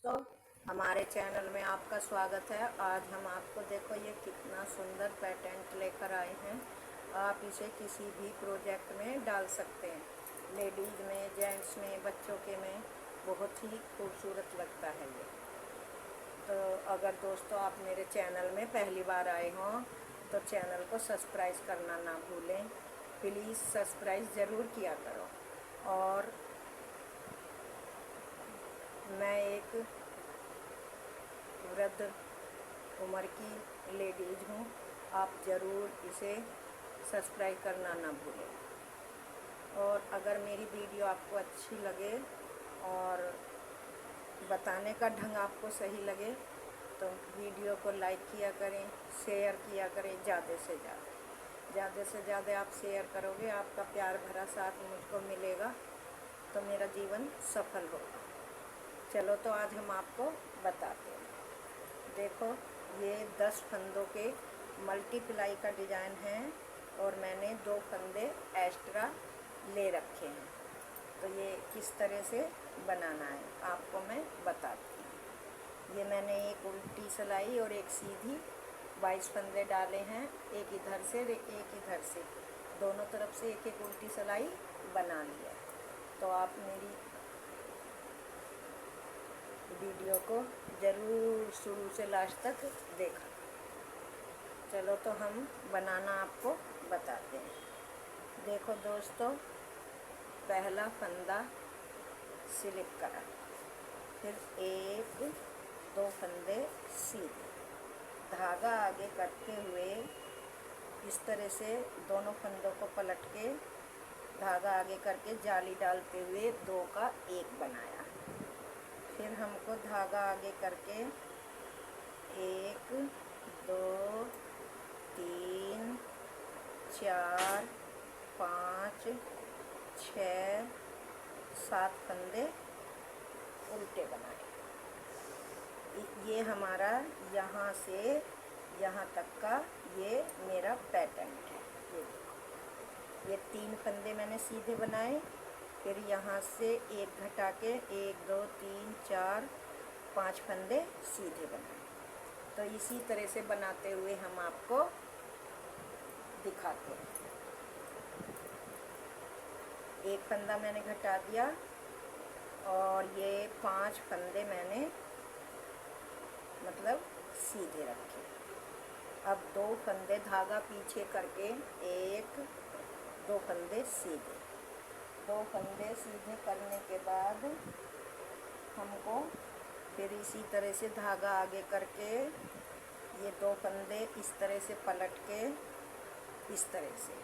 दोस्तों, हमारे चैनल में आपका स्वागत है। आज हम आपको देखो ये कितना सुंदर पैटर्न लेकर आए हैं। आप इसे किसी भी प्रोजेक्ट में डाल सकते हैं, लेडीज़ में, जेंट्स में, बच्चों के में। बहुत ही खूबसूरत लगता है ये। तो अगर दोस्तों आप मेरे चैनल में पहली बार आए हों तो चैनल को सब्सक्राइब करना ना भूलें। प्लीज़ सब्सक्राइब ज़रूर किया करो। और मैं एक वृद्ध उम्र की लेडीज़ हूँ। आप ज़रूर इसे सब्सक्राइब करना ना भूलें। और अगर मेरी वीडियो आपको अच्छी लगे और बताने का ढंग आपको सही लगे तो वीडियो को लाइक किया करें, शेयर किया करें। ज़्यादा से ज़्यादा आप शेयर करोगे, आपका प्यार भरा साथ मुझको मिलेगा तो मेरा जीवन सफल होगा। चलो तो आज हम आपको बताते हैं। देखो, ये 10 फंदों के मल्टीप्लाई का डिज़ाइन है और मैंने 2 फंदे एक्स्ट्रा ले रखे हैं। तो ये किस तरह से बनाना है आपको मैं बताती हूँ। ये मैंने एक उल्टी सिलाई और एक सीधी 22 फंदे डाले हैं। एक इधर से एक इधर से, दोनों तरफ से एक एक उल्टी सिलाई बना लिया। तो आप मेरी वीडियो को ज़रूर शुरू से लास्ट तक देखा। चलो तो हम बनाना आपको बताते हैं। देखो दोस्तों, पहला फंदा स्लिप करा, फिर 1 2 फंदे सीधे, धागा आगे करते हुए इस तरह से दोनों फंदों को पलट के धागा आगे करके जाली डालते हुए 2 का 1 बनाया। फिर हमको धागा आगे करके 1 2 3 4 5 6 7 फंदे उल्टे बनाए। ये हमारा यहाँ से यहाँ तक का ये मेरा पैटर्न है। ये देखो, ये 3 फंदे मैंने सीधे बनाए, फिर यहाँ से 1 घटा के 1 2 3 4 5 फंदे सीधे बनाए। तो इसी तरह से बनाते हुए हम आपको दिखाते हैं। एक फंदा मैंने घटा दिया और ये 5 फंदे मैंने मतलब सीधे रखे। अब 2 फंदे धागा पीछे करके 1 2 फंदे सीधे, 2 फंदे सीधे करने के बाद हमको फिर इसी तरह से धागा आगे करके ये 2 फंदे इस तरह से पलट के इस तरह से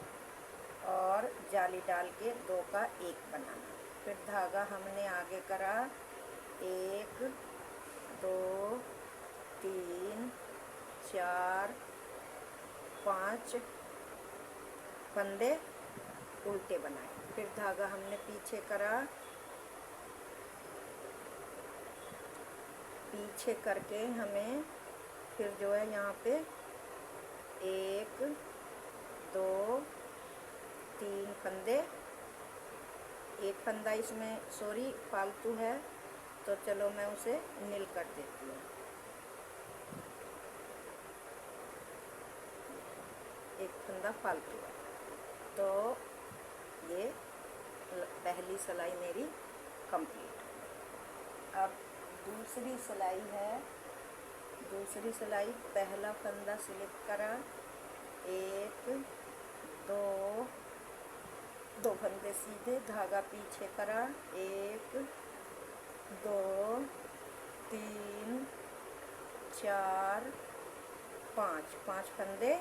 और जाली डाल के 2 का 1 बनाना। फिर धागा हमने आगे करा 1 2 3 4 5 फंदे उल्टे बनाए। फिर धागा हमने पीछे करा, पीछे करके हमें फिर जो है यहाँ पे 1 2 3 फंदे, एक फंदा इसमें सॉरी फालतू है तो चलो मैं उसे नील कर देती हूँ। एक फंदा फालतू है तो ये पहली सिलाई मेरी कंप्लीट। अब दूसरी सिलाई है। दूसरी सिलाई पहला फंदा स्लिप करा, 1 2 फंदे सीधे, धागा पीछे करा 1 2 3 4 5 फंदे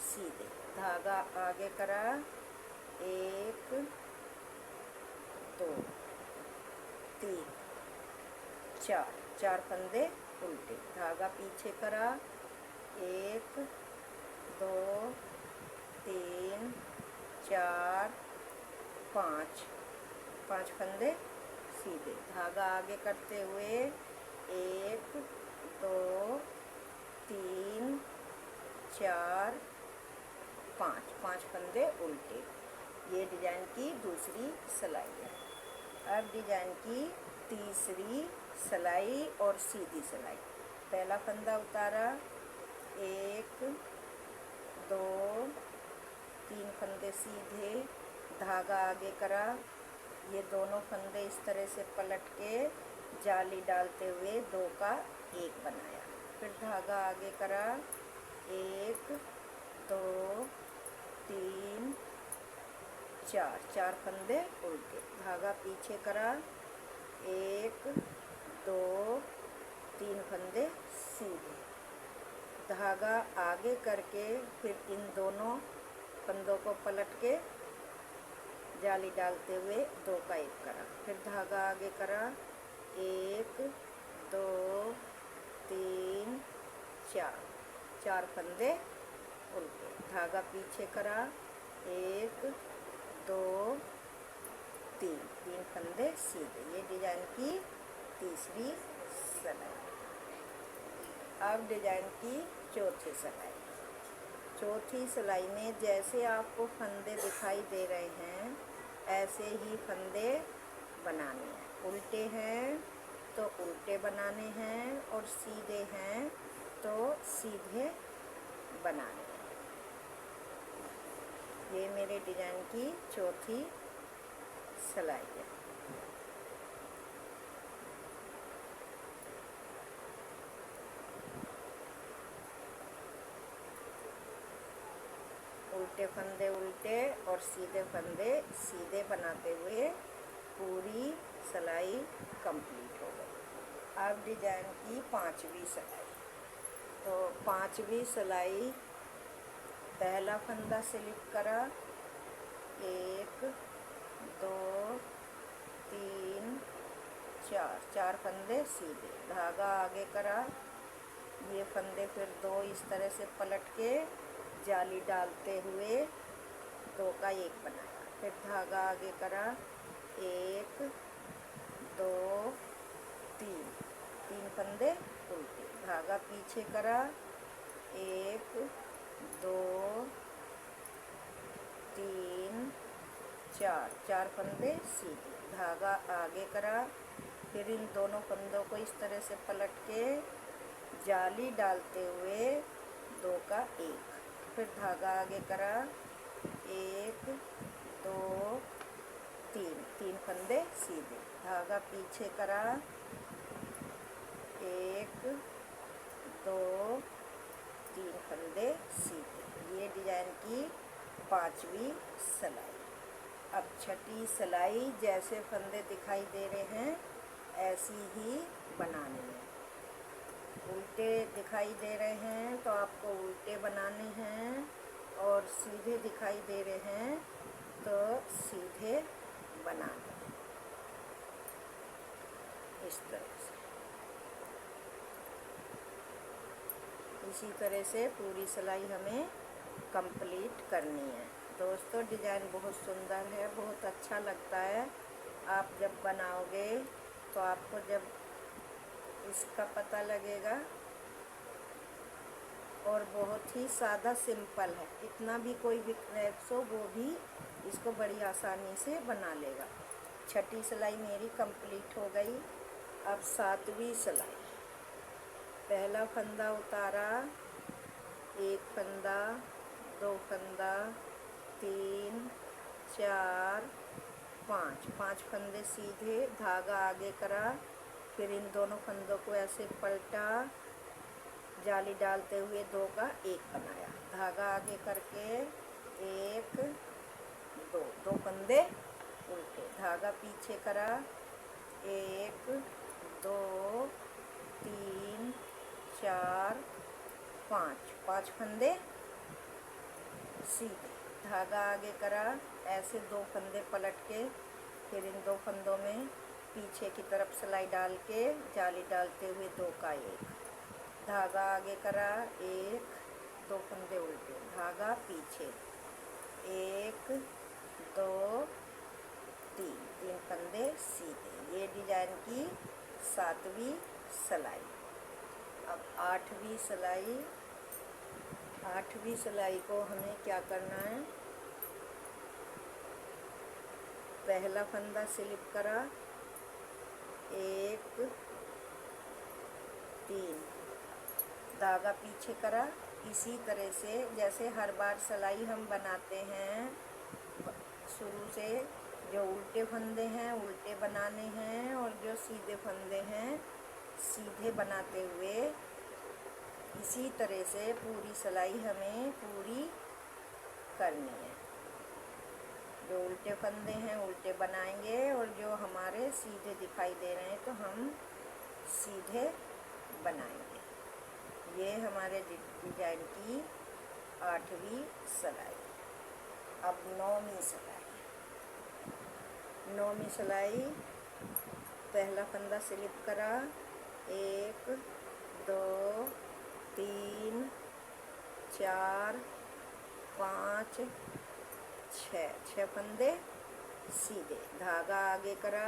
सीधे, धागा आगे करा 1 2 3 4 फंदे उल्टे, धागा पीछे करा 1 2 3 4 5 फंदे सीधे, धागा आगे करते हुए 1 2 3 4 5 फंदे उल्टे। ये डिजाइन की दूसरी सिलाई है। अब डिजाइन की तीसरी सिलाई और सीधी सिलाई। पहला फंदा उतारा, 1 2 3 फंदे सीधे, धागा आगे करा, ये दोनों फंदे इस तरह से पलट के जाली डालते हुए 2 का 1 बनाया। फिर धागा आगे करा, 1 2 3 4 फंदे उल्टे, धागा पीछे करा, 1 2 3 फंदे सीधे, धागा आगे करके फिर इन दोनों फंदों को पलट के जाली डालते हुए 2 का 1 करा। फिर धागा आगे करा, 1 2 3 4 फंदे उल्टे, धागा पीछे करा, 1 2 3 फंदे सीधे। ये डिजाइन की तीसरी सिलाई। अब डिजाइन की चौथी सिलाई। चौथी सिलाई में जैसे आपको फंदे दिखाई दे रहे हैं ऐसे ही फंदे बनाने हैं। उल्टे हैं तो उल्टे बनाने हैं और सीधे हैं तो सीधे बनाने हैं। ये मेरे डिजाइन की चौथी सिलाई है। उल्टे फंदे उल्टे और सीधे फंदे सीधे बनाते हुए पूरी सिलाई कंप्लीट हो गई। अब डिजाइन की पांचवी सिलाई। तो पांचवी सिलाई, पहला फंदा स्लिप करा, 1 2 3 4 फंदे सीधे, धागा आगे करा, ये फंदे फिर 2 इस तरह से पलट के जाली डालते हुए 2 का 1 बनाया। फिर धागा आगे करा, 1 2 3 फंदे उल्टे, धागा पीछे करा, 1 2 3 4 फंदे सीधे, धागा आगे करा, फिर इन दोनों फंदों को इस तरह से पलट के जाली डालते हुए 2 का 1, फिर धागा आगे करा, 1 2 3 फंदे सीधे, धागा पीछे करा, 1 2 3 फंदे सीधे। ये डिजाइन की पांचवी सिलाई। अब छठी सिलाई, जैसे फंदे दिखाई दे रहे हैं ऐसी ही बनानी है। उल्टे दिखाई दे रहे हैं तो आपको उल्टे बनाने हैं और सीधे दिखाई दे रहे हैं तो सीधे बनाना है, इस तरह से। इसी तरह से पूरी सिलाई हमें कंप्लीट करनी है। दोस्तों डिज़ाइन बहुत सुंदर है, बहुत अच्छा लगता है। आप जब बनाओगे तो आपको जब इसका पता लगेगा, और बहुत ही सादा सिंपल है। इतना भी कोई बिगनर्स हो वो भी इसको बड़ी आसानी से बना लेगा। छठी सिलाई मेरी कंप्लीट हो गई। अब सातवीं सिलाई। पहला फंदा उतारा, 1 फंदा 2 फंदा 3 4 5 फंदे सीधे, धागा आगे करा, फिर इन दोनों फंदों को ऐसे पलटा, जाली डालते हुए 2 का 1 बनाया, धागा आगे करके 1 2 फंदे उल्टे, धागा पीछे करा, 1 2 3 4 5 फंदे सीधे, धागा आगे करा, ऐसे 2 फंदे पलट के फिर इन 2 फंदों में पीछे की तरफ सिलाई डाल के जाली डालते हुए 2 का 1, धागा आगे करा, 1 2 फंदे उल्टे, धागा पीछे, 1 2 3 फंदे सीधे। ये डिजाइन की सातवीं सिलाई। अब आठवीं सिलाई। आठवीं सिलाई को हमें क्या करना है, पहला फंदा स्लिप करा, 1 धागा पीछे करा। इसी तरह से जैसे हर बार सिलाई हम बनाते हैं, शुरू से जो उल्टे फंदे हैं उल्टे बनाने हैं और जो सीधे फंदे हैं सीधे बनाते हुए इसी तरह से पूरी सिलाई हमें पूरी करनी है। जो उल्टे फंदे हैं उल्टे बनाएंगे और जो हमारे सीधे दिखाई दे रहे हैं तो हम सीधे बनाएंगे। ये हमारे डिजाइन की 8वीं सिलाई। अब 9वीं सिलाई। 9वीं सिलाई, पहला फंदा स्लिप करा, 1 2 3 4 5 6 फंदे सीधे, धागा आगे करा,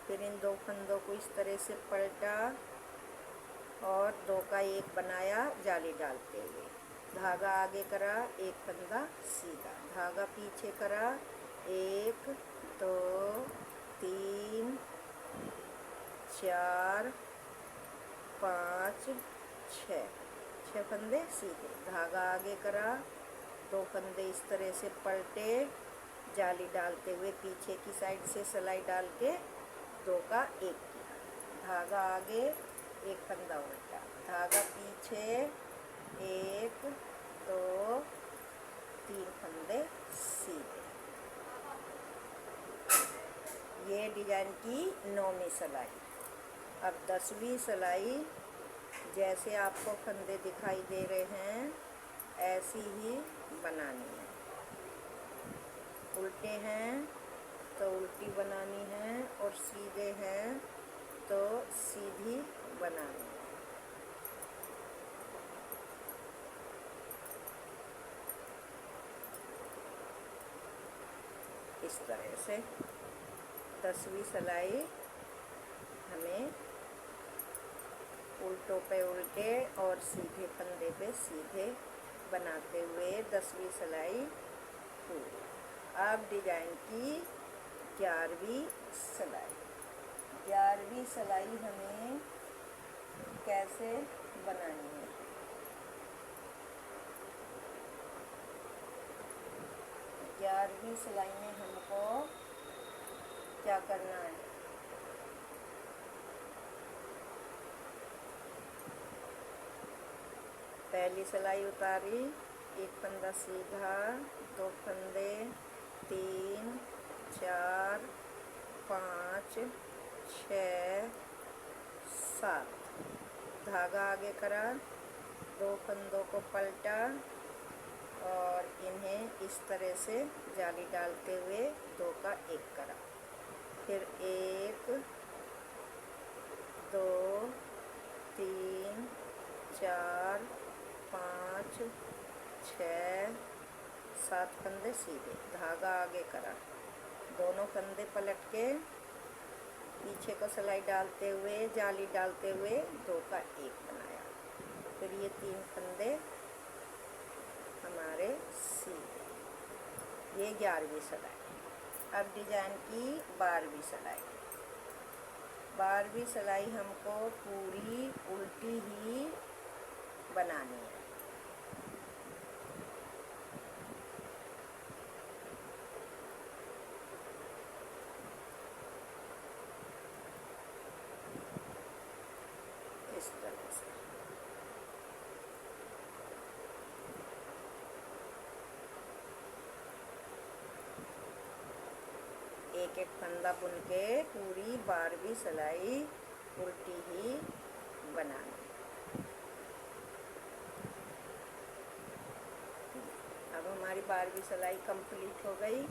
फिर इन 2 फंदों को इस तरह से पलटा और 2 का 1 बनाया जाली डालते हुए, धागा आगे करा, 1 फंदा सीधा, धागा पीछे करा, 1 2 3 4 5 6 फंदे सीधे, धागा आगे करा, 2 फंदे इस तरह से पलटे, जाली डालते हुए पीछे की साइड से सिलाई डाल के 2 का 1 किया, धागा आगे, 1 फंदा उल्टा, धागा पीछे, 1 2 3 फंदे सीधे। ये डिजाइन की 9वीं सिलाई। अब 10वीं सिलाई, जैसे आपको फंदे दिखाई दे रहे हैं ऐसी ही बनानी है। उल्टे हैं तो उल्टी बनानी है और सीधे हैं तो सीधी बनानी है। इस तरह से 10वीं सिलाई हमें उल्टों पे उल्टे और सीधे फंदे पे सीधे बनाते हुए 10वीं सिलाई पूरी। अब डिजाइन की 11वीं सिलाई। 11वीं सिलाई हमें कैसे बनानी है? 11वीं सिलाई में हमको क्या करना है? पहली सिलाई उतारी, 1 फंदा सीधा, 2 फंदे, 3 4 5 6 7, धागा आगे करा, 2 फंदों को पलटा और इन्हें इस तरह से जाली डालते हुए 2 का 1 करा, फिर 1 2 3 4 5 6 7 फंदे सीधे, धागा आगे करा, दोनों फंदे पलट के पीछे को सिलाई डालते हुए जाली डालते हुए 2 का 1 बनाया, फिर ये 3 फंदे हमारे सीधे। ये 11वीं सिलाई। अब डिजाइन की 12वीं सिलाई। 12वीं सिलाई हमको पूरी उल्टी ही बनानी है। इस तरह से एक फंदा बुन के पूरी 12वीं सिलाई उल्टी ही बनानी। अब हमारी 12वीं सिलाई कंप्लीट हो गई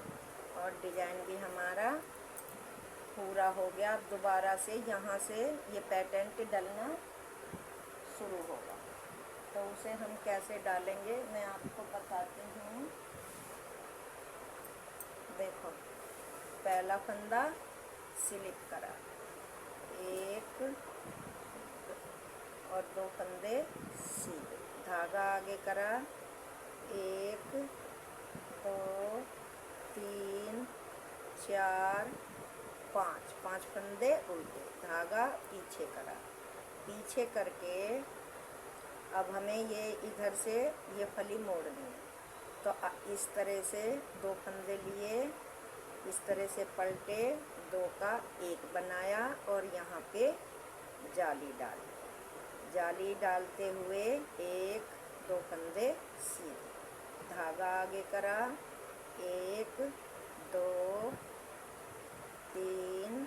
और डिजाइन भी हमारा पूरा हो गया। अब दोबारा से यहाँ से ये पैटर्न डलना शुरू होगा, तो उसे हम कैसे डालेंगे मैं आपको बताती हूँ। देखो, पहला फंदा स्लिप करा, 1 और 2 फंदे सीधे, धागा आगे करा, 1 2 3 4 5 फंदे उल्टे, धागा पीछे करा, पीछे करके अब हमें ये इधर से ये फली मोड़नी है। तो इस तरह से 2 फंदे लिए, इस तरह से पलटे, 2 का 1 बनाया और यहाँ पे जाली डाली। जाली डालते हुए 1 2 फंदे सीधे, धागा आगे करा, 1 2 3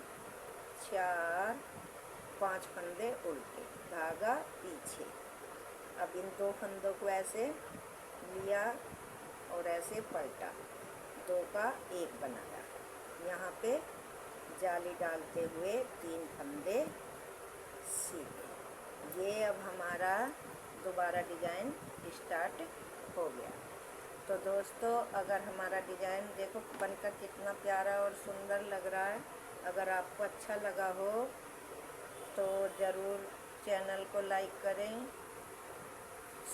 4 5 फंदे उल्टे, धागा पीछे। अब इन 2 फंदों को ऐसे लिया और ऐसे पलटा, 2 का 1 बनाया, यहाँ पे जाली डालते हुए 3 फंदे सीधे। ये अब हमारा दोबारा डिज़ाइन स्टार्ट हो गया। तो दोस्तों, अगर हमारा डिज़ाइन देखो बनकर कितना प्यारा और सुंदर लग रहा है, अगर आपको अच्छा लगा हो तो ज़रूर चैनल को लाइक करें,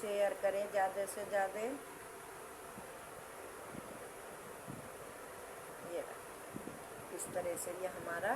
शेयर करें ज़्यादा से ज़्यादा। ये इस तरह से ये हमारा